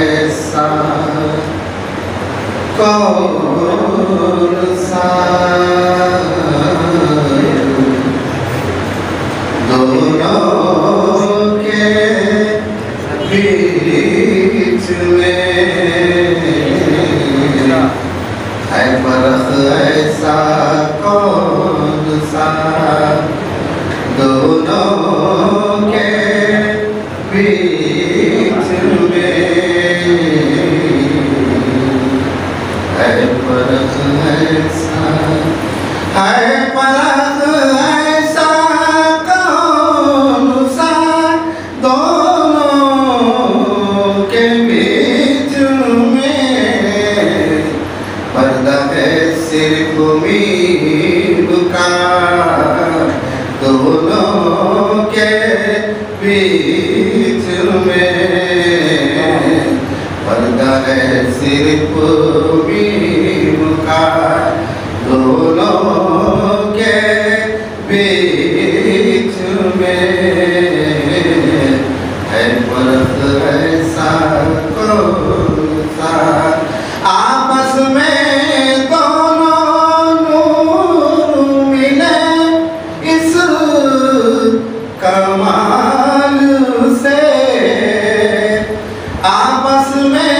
ऐसा कौन सा दोनों के बीच में है फर्क, ऐसा कौन सा दोनों के बीच में है फर्क, ऐसा है फर्क, ऐसा कौन सा दोनों के बीच में पर्दा है सिर्फ उम्मीद का दोनों के बीच में पर्दा है सिर्फ उम्मीद का दोनों के बीच में है फर्क, ऐसा कौन सा आपस में दोनों नूर मिले इस कमाल से, आपस में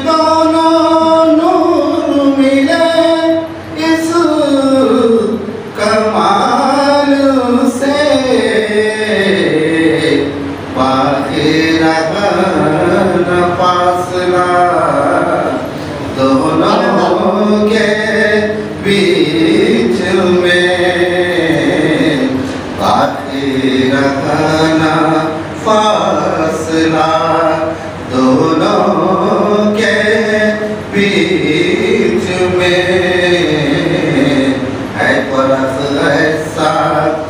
दोनों नूर मिले इस कमाल से बाकी रहा न फासला दोनों के बीच में बाकी रहा न फासला दोनों के बीच में है फर्क, ऐसा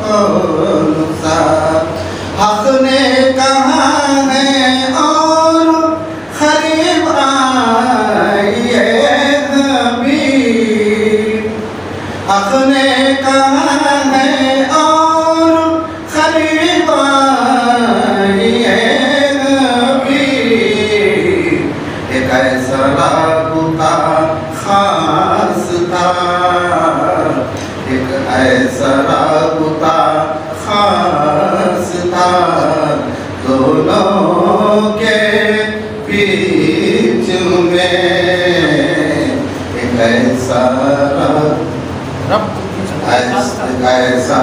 कौन सा हक ने कहा है और खरीब आइए हबीब, हक ने कहा है और खरीब आइए हबीब, एक ऐसा राबता खास था, एक ऐसा राबता खास था दोनों के बीच में एक ऐसा ऐसा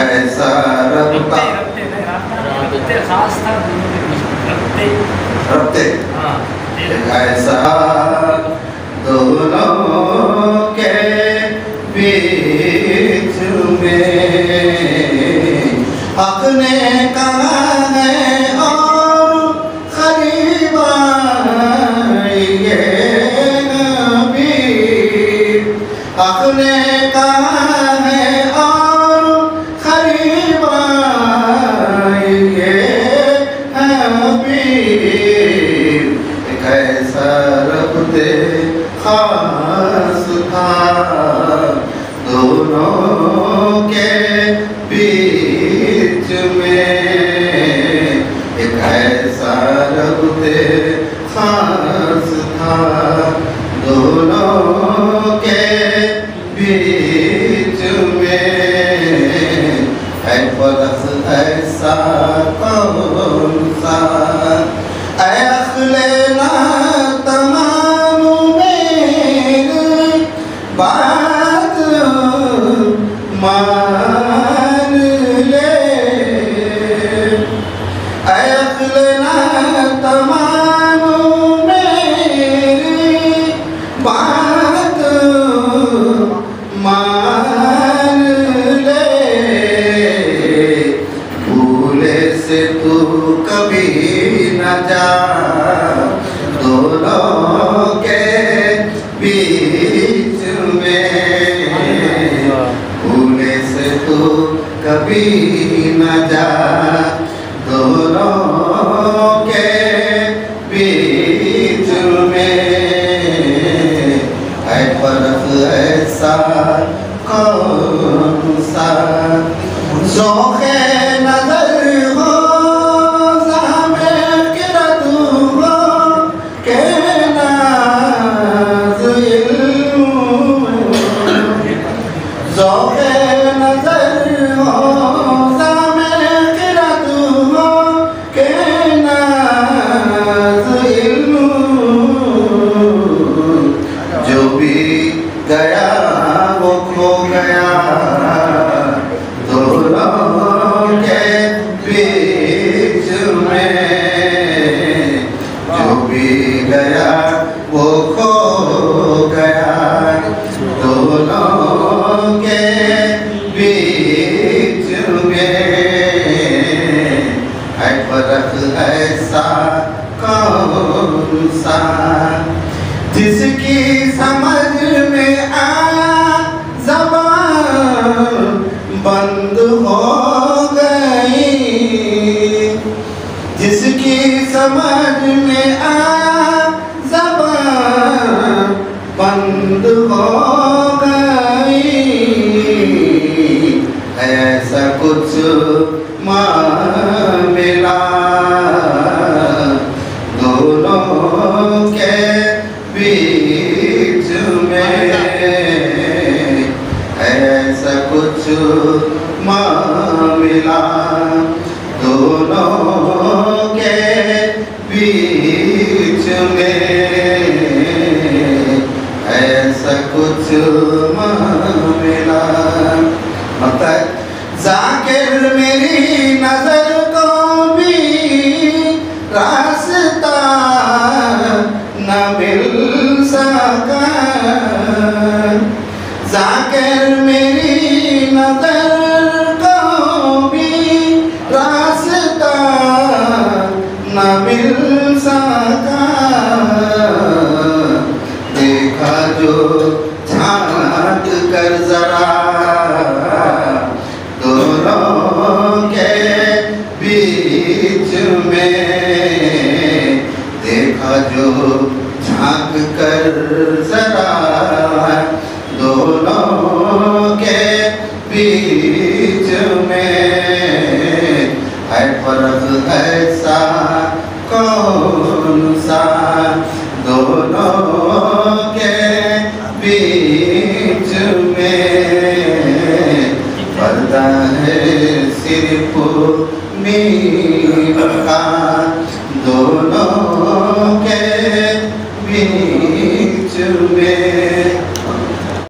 ऐसा रबता खास था रबते एक ऐसा दोनों के बीच में हक ने कहा है और खरीब आइए हबीब, हक ने कहा है और खरीब आइए हबीब, एक ऐसा रब्ते खास था दोनों के बीच में एक ऐसा रब्ते खास था दोनों के बीच में है फर्क, ऐसा कौन सा लेना तमाम मेरी बात मान ले, लेना तमाम मेरी बात मान ले, भूले से तू कभी न जा दोनों के बीच में, भूले से तू कभी न जा दोनों के बीच में है फर्क, ऐसा कौन सा भी गया वो खो गया, दोनों के बीच में है फर्क ऐसा कौन सा, जिसकी समझ में आया ज़बान बंद हो गई, जिसकी समझ में आया ज़बान बंद हो गई। ऐसा कुछ मामला दोनों के बीच में, ऐसा कुछ मामला दोनों के बीच में, ऐसा कुछ मामला। मतलब ज़ाकिर मेरी नजर को भी रास्ता न मिल सका, ज़ाकिर मेरी नजर को भी रास्ता न मिल सका। देखा जो झांक कर जरा दोनों के बीच में, देखा जो झांक कर जरा दोनों के बीच में, है फर्क ऐसा कौन सा, दोनों के बीच में पर्दा है सिर्फ नीम का, दोनों के बीच